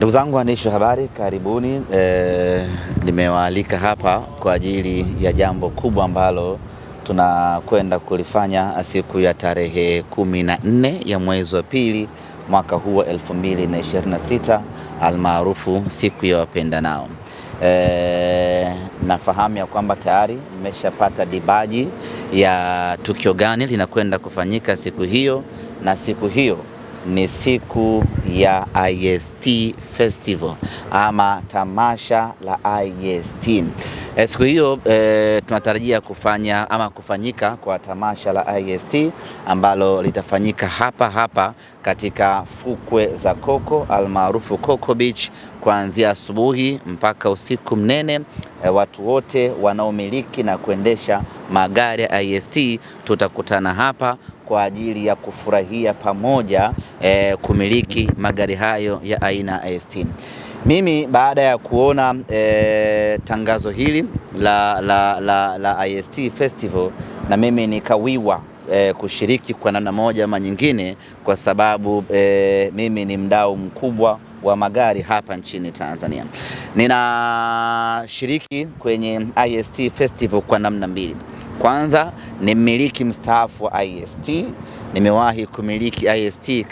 Ndugu zangu waandishi wa habari, karibuni. Nimewaalika hapa kwa ajili ya jambo kubwa ambalo tunakwenda kulifanya siku ya tarehe 14 ya mwezi wa pili mwaka huu wa 2026 almaarufu siku ya wapendanao. Nafahamu ya kwamba tayari nimeshapata dibaji ya tukio gani linakwenda kufanyika siku hiyo, na siku hiyo ni siku ya IST Festival ama tamasha la IST. Siku hiyo tunatarajia kufanyika kwa tamasha la IST ambalo litafanyika hapa katika fukwe za Coco almaarufu Coco Beach kuanzia asubuhi mpaka usiku mnene. Watu wote wanaomiliki na kuendesha magari ya IST tutakutana hapa kwa ajili ya kufurahia pamoja kumiliki magari hayo ya aina IST. Mimi baada ya kuona tangazo hili la IST Festival, na mimi nikawiwa kushiriki kwa namna moja ama nyingine, kwa sababu mimi ni mdau mkubwa wa magari hapa nchini Tanzania. Ninashiriki kwenye IST Festival kwa namna mbili. Kwanza ni mmiliki mstaafu wa IST. Nimewahi kumiliki IST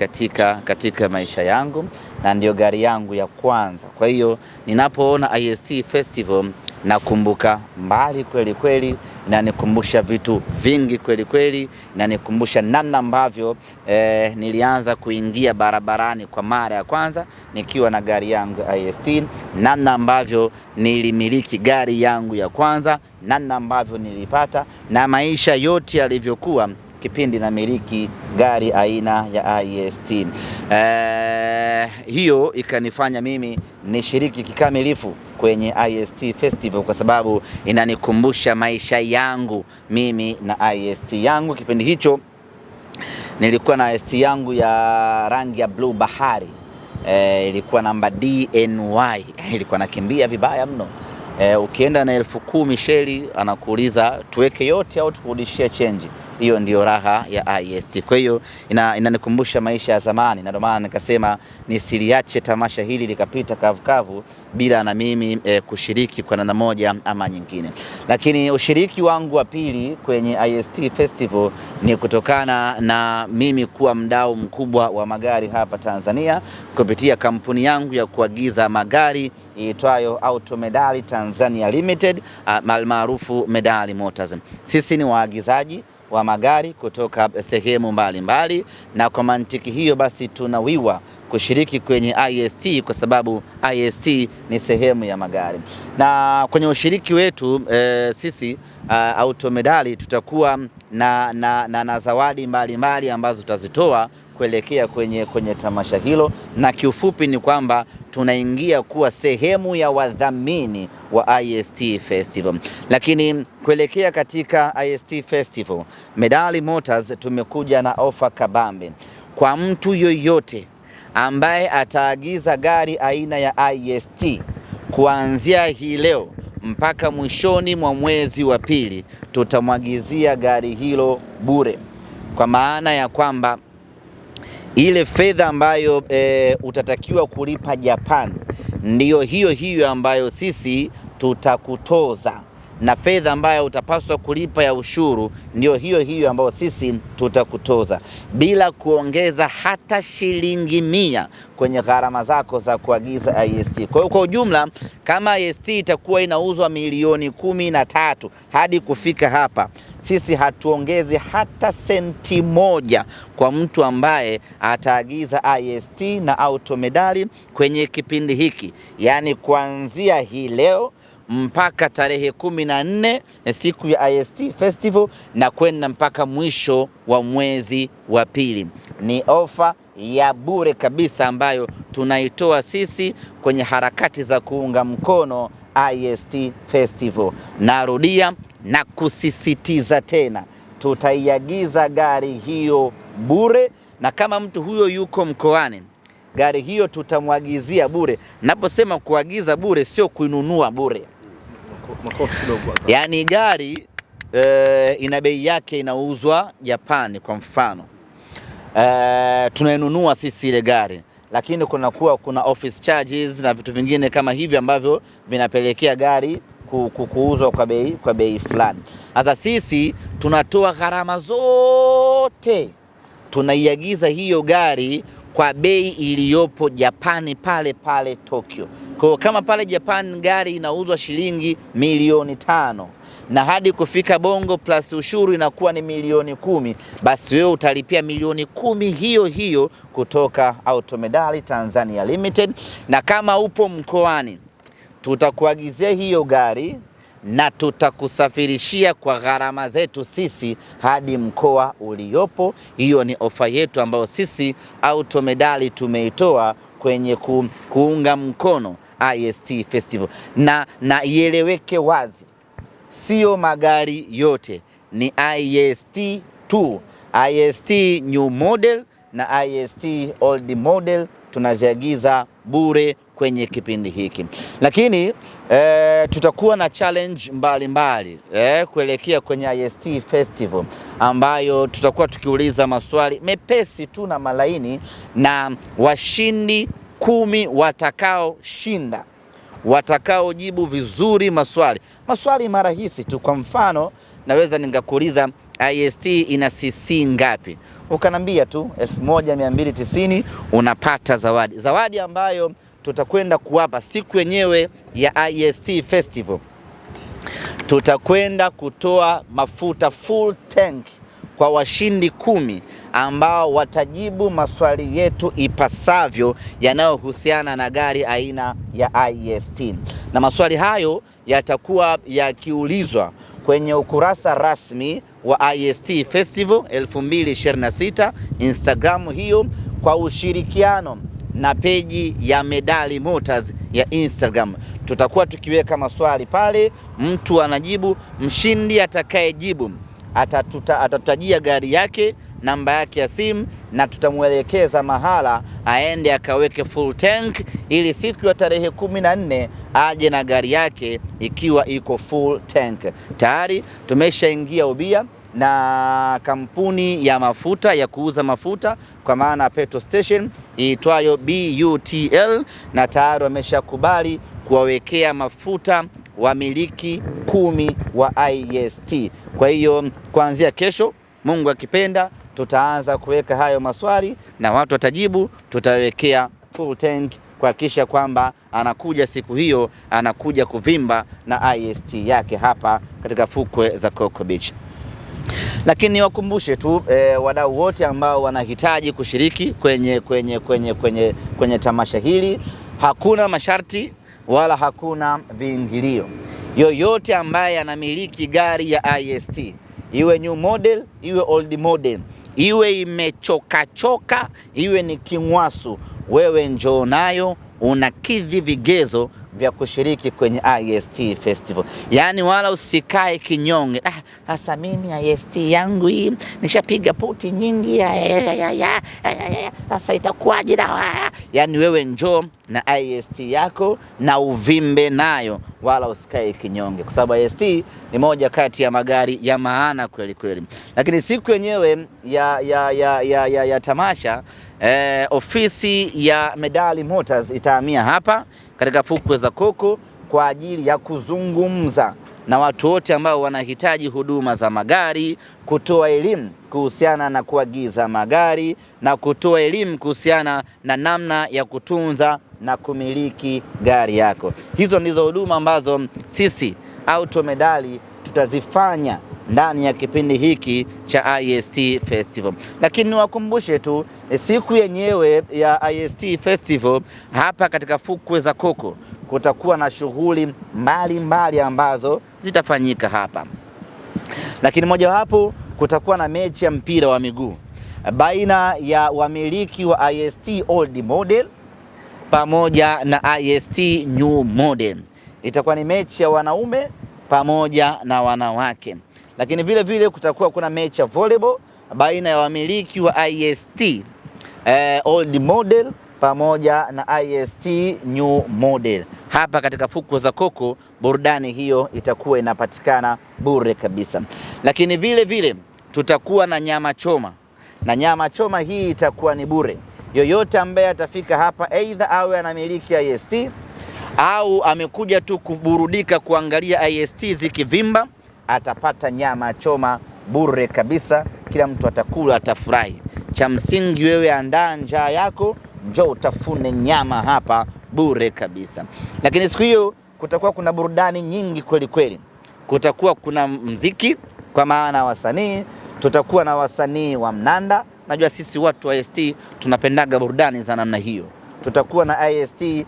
katika maisha yangu na ndio gari yangu ya kwanza. Kwa hiyo ninapoona IST Festival nakumbuka mbali kweli kweli, na nikumbusha vitu vingi kweli kweli, na nikumbusha namna ambavyo nilianza kuingia barabarani kwa mara ya kwanza nikiwa na gari yangu IST, namna ambavyo nilimiliki gari yangu ya kwanza, namna ambavyo nilipata, na maisha yote yalivyokuwa kipindi na miliki gari aina ya IST. Hiyo ikanifanya mimi nishiriki kikamilifu kwenye IST Festival kwa sababu inanikumbusha maisha yangu mimi na IST yangu. Kipindi hicho nilikuwa na IST yangu ya rangi ya blue bahari, ilikuwa namba DNY, ilikuwa nakimbia vibaya mno. Ukienda na 10,000 sheli anakuuliza tuweke yote au tukurudishie change. Hiyo ndio raha ya IST. Kwa hiyo inanikumbusha maisha ya zamani, na ndio maana nikasema nisiliache tamasha hili likapita kavukavu bila na mimi kushiriki kwa namna moja ama nyingine. Lakini ushiriki wangu wa pili kwenye IST Festival ni kutokana na mimi kuwa mdau mkubwa wa magari hapa Tanzania kupitia kampuni yangu ya kuagiza magari iitwayo Auto Medali Tanzania Limited almaarufu Medali Motors. Sisi ni waagizaji wa magari kutoka sehemu mbalimbali, na kwa mantiki hiyo basi tunawiwa kushiriki kwenye IST kwa sababu IST ni sehemu ya magari. Na kwenye ushiriki wetu sisi Auto Medali tutakuwa na zawadi mbalimbali ambazo tutazitoa kuelekea kwenye tamasha hilo, na kiufupi ni kwamba tunaingia kuwa sehemu ya wadhamini wa IST Festival. Lakini kuelekea katika IST Festival, Medali Motors tumekuja na ofa kabambe kwa mtu yoyote ambaye ataagiza gari aina ya IST kuanzia hii leo mpaka mwishoni mwa mwezi wa pili, tutamwagizia gari hilo bure, kwa maana ya kwamba ile fedha ambayo utatakiwa kulipa Japan ndiyo hiyo ambayo sisi tutakutoza, na fedha ambayo utapaswa kulipa ya ushuru ndio hiyo ambayo sisi tutakutoza, bila kuongeza hata shilingi 100 kwenye gharama zako za kuagiza IST. Kwa hiyo kwa ujumla, kama IST itakuwa inauzwa milioni 13 hadi kufika hapa, sisi hatuongezi hata senti moja kwa mtu ambaye ataagiza IST na Auto Medali kwenye kipindi hiki, yani kuanzia hii leo mpaka tarehe 14 siku ya IST Festival na kwenda mpaka mwisho wa mwezi wa pili. Ni ofa ya bure kabisa ambayo tunaitoa sisi kwenye harakati za kuunga mkono IST Festival. Narudia na kusisitiza tena, tutaiagiza gari hiyo bure, na kama mtu huyo yuko mkoani, gari hiyo tutamwagizia bure. Naposema kuagiza bure, sio kuinunua bure. Yani gari ina bei yake, inauzwa Japani kwa mfano, tunainunua sisi ile gari, lakini kuna office charges na vitu vingine kama hivi ambavyo vinapelekea gari kuuzwa kwa bei fulani. Sasa sisi tunatoa gharama zote, tunaiagiza hiyo gari kwa bei iliyopo Japani pale pale Tokyo. Kwa kama pale Japan gari inauzwa shilingi milioni 5 na hadi kufika Bongo plus ushuru inakuwa ni milioni 10, basi wewe utalipia milioni 10 hiyo hiyo kutoka Automedali Tanzania Limited. Na kama upo mkoani, tutakuagizia hiyo gari na tutakusafirishia kwa gharama zetu sisi hadi mkoa uliopo. Hiyo ni ofa yetu ambayo sisi Automedali tumeitoa kwenye kuunga mkono IST Festival. Na ieleweke wazi, sio magari yote, ni IST tu. IST new model na IST old model tunaziagiza bure kwenye kipindi hiki. Lakini tutakuwa na challenge mbalimbali kuelekea kwenye IST Festival, ambayo tutakuwa tukiuliza maswali mepesi tu na malaini, na washindi 10 watakaoshinda, watakaojibu vizuri maswali marahisi tu. Kwa mfano, naweza ningakuuliza IST ina cc ngapi, ukanambia tu 1290, unapata zawadi ambayo tutakwenda kuwapa siku yenyewe ya IST Festival. Tutakwenda kutoa mafuta full tank kwa washindi 10 ambao watajibu maswali yetu ipasavyo yanayohusiana na gari aina ya IST. Na maswali hayo yatakuwa yakiulizwa kwenye ukurasa rasmi wa IST Festival 2026 Instagram, hiyo kwa ushirikiano na peji ya Medali Motors ya Instagram. Tutakuwa tukiweka maswali pale, mtu anajibu. Mshindi atakayejibu atatutajia gari yake, namba yake ya simu, na tutamuelekeza mahala aende akaweke full tank, ili siku ya tarehe 14 aje na gari yake ikiwa iko full tank. Tayari tumeshaingia ubia na kampuni ya mafuta ya kuuza mafuta kwa maana petrol station iitwayo BUTL, na tayari wameshakubali kuwawekea mafuta wamiliki 10 wa IST. Kwa hiyo kuanzia kesho, Mungu akipenda, tutaanza kuweka hayo maswali na watu watajibu, tutawekea full tank kuhakikisha kwamba anakuja siku hiyo, anakuja kuvimba na IST yake hapa katika fukwe za Coco Beach. Lakini niwakumbushe tu wadau wote ambao wanahitaji kushiriki kwenye tamasha hili, hakuna masharti wala hakuna viingilio. Yoyote ambaye anamiliki gari ya IST, iwe new model, iwe old model, iwe imechoka, iwe ni kingwasu, wewe njoo nayo, unakidhi vigezo vya kushiriki kwenye IST Festival. Yani wala usikae kinyonge, sasa mimi IST yangu hii nishapiga puti nyingi, sasa itakuwaje na. Yani wewe njoo na IST yako na uvimbe nayo, wala usikae kinyonge, kwa sababu IST ni moja kati ya magari ya maana kweli kweli. Lakini siku yenyewe ya tamasha, ofisi ya Medali Motors itahamia hapa katika fukwe za Coco kwa ajili ya kuzungumza na watu wote ambao wanahitaji huduma za magari, kutoa elimu kuhusiana na kuagiza magari na kutoa elimu kuhusiana na namna ya kutunza na kumiliki gari yako. Hizo ndizo huduma ambazo sisi Automedali tutazifanya ndani ya kipindi hiki cha IST Festival. Lakini niwakumbushe tu, siku yenyewe ya IST Festival hapa katika fukwe za Coco kutakuwa na shughuli mbalimbali ambazo zitafanyika hapa. Lakini mojawapo kutakuwa na mechi ya mpira wa miguu baina ya wamiliki wa IST old model pamoja na IST new model. Itakuwa ni mechi ya wanaume pamoja na wanawake. Lakini vile vile kutakuwa kuna mechi ya volleyball baina ya wamiliki wa IST old model pamoja na IST new model. Hapa katika fukwe za Coco, burudani hiyo itakuwa inapatikana bure kabisa. Lakini vile vile tutakuwa na nyama choma, na nyama choma hii itakuwa ni bure. yoyote ambaye atafika hapa, aidha awe anamiliki IST au amekuja tu kuburudika kuangalia IST zikivimba, atapata nyama choma bure kabisa. Kila mtu atakula, atafurahi. Cha msingi wewe andaa njaa yako, njoo utafune nyama hapa bure kabisa. Lakini siku hiyo kutakuwa kuna burudani nyingi kweli kweli. Kutakuwa kuna mziki kwa maana wasanii, tutakuwa na wasanii wa mnanda. Najua sisi watu wa IST tunapendaga burudani za namna hiyo. Tutakuwa na IST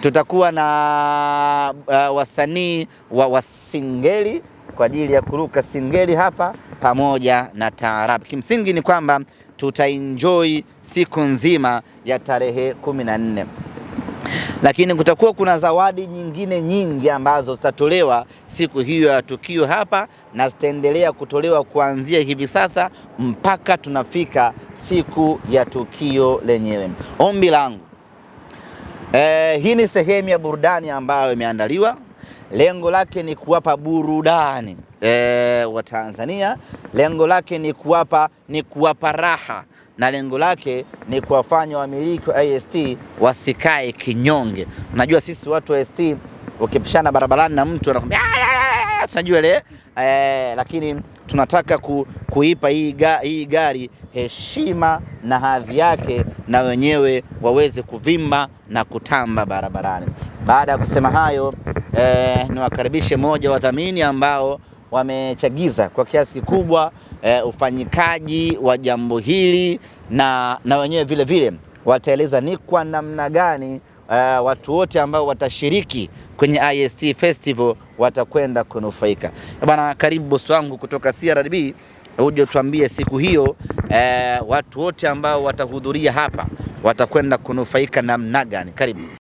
tutakuwa na wasanii wa singeli kwa ajili ya kuruka singeli hapa pamoja na taarabu. Kimsingi ni kwamba tutaenjoy siku nzima ya tarehe 14. Lakini kutakuwa kuna zawadi nyingine nyingi ambazo zitatolewa siku hiyo ya tukio hapa, na zitaendelea kutolewa kuanzia hivi sasa mpaka tunafika siku ya tukio lenyewe. Ombi langu, hii ni sehemu ya burudani ambayo imeandaliwa. Lengo lake ni kuwapa burudani wa Tanzania. Lengo lake ni kuwapa raha, na lengo lake ni kuwafanya wamiliki wa IST wasikae kinyonge. Unajua sisi watu wa IST ukipishana barabarani na mtu anakuambia unajua ile lakini tunataka kuipa hii gari heshima na hadhi yake, na wenyewe waweze kuvimba na kutamba barabarani. Baada ya kusema hayo, niwakaribishe moja wa wadhamini ambao wamechagiza kwa kiasi kikubwa ufanyikaji wa jambo hili, na wenyewe vile vile wataeleza ni kwa namna gani watu wote ambao watashiriki kwenye IST Festival watakwenda kunufaika. Bwana, karibu bosi wangu kutoka CRDB, uje tuambie siku hiyo watu wote ambao watahudhuria hapa watakwenda kunufaika namna gani? Karibu.